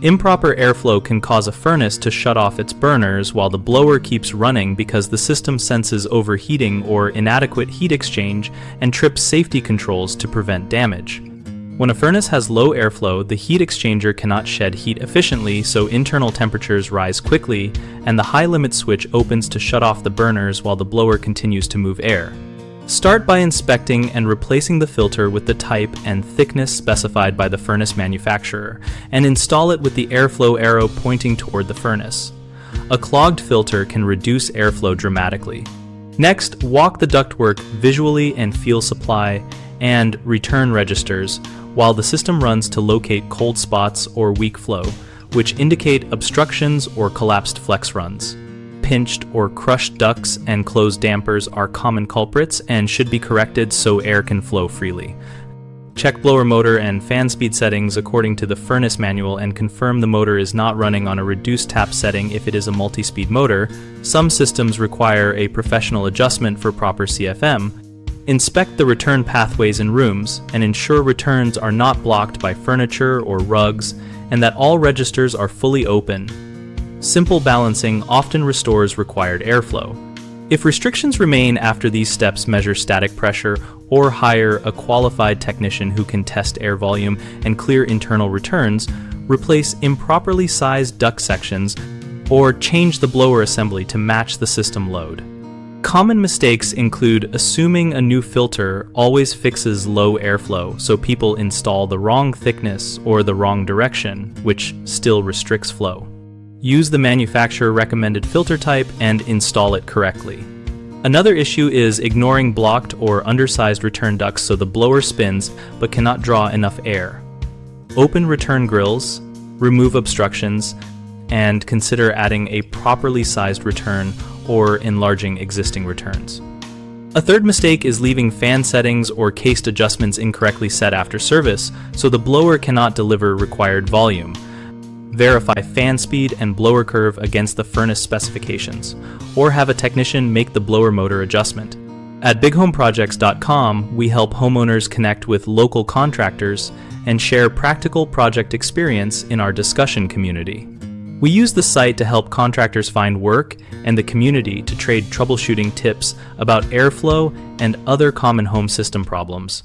Improper airflow can cause a furnace to shut off its burners while the blower keeps running because the system senses overheating or inadequate heat exchange and trips safety controls to prevent damage. When a furnace has low airflow, the heat exchanger cannot shed heat efficiently, so internal temperatures rise quickly, and the high limit switch opens to shut off the burners while the blower continues to move air. Start by inspecting and replacing the filter with the type and thickness specified by the furnace manufacturer, and install it with the airflow arrow pointing toward the furnace. A clogged filter can reduce airflow dramatically. Next, walk the ductwork visually and feel supply and return registers while the system runs to locate cold spots or weak flow, which indicate obstructions or collapsed flex runs. Pinched or crushed ducts and closed dampers are common culprits and should be corrected so air can flow freely. Check blower motor and fan speed settings according to the furnace manual and confirm the motor is not running on a reduced tap setting if it is a multi-speed motor. Some systems require a professional adjustment for proper CFM. Inspect the return pathways in rooms and ensure returns are not blocked by furniture or rugs and that all registers are fully open. Simple balancing often restores required airflow. If restrictions remain after these steps, measure static pressure or hire a qualified technician who can test air volume and clear internal returns, replace improperly sized duct sections, or change the blower assembly to match the system load. Common mistakes include assuming a new filter always fixes low airflow, so people install the wrong thickness or the wrong direction, which still restricts flow. Use the manufacturer recommended filter type and install it correctly. Another issue is ignoring blocked or undersized return ducts so the blower spins but cannot draw enough air. Open return grills, remove obstructions, and consider adding a properly sized return or enlarging existing returns. A third mistake is leaving fan settings or cased adjustments incorrectly set after service, so the blower cannot deliver required volume. Verify fan speed and blower curve against the furnace specifications, or have a technician make the blower motor adjustment. At bighomeprojects.com, we help homeowners connect with local contractors and share practical project experience in our discussion community. We use the site to help contractors find work and the community to trade troubleshooting tips about airflow and other common home system problems.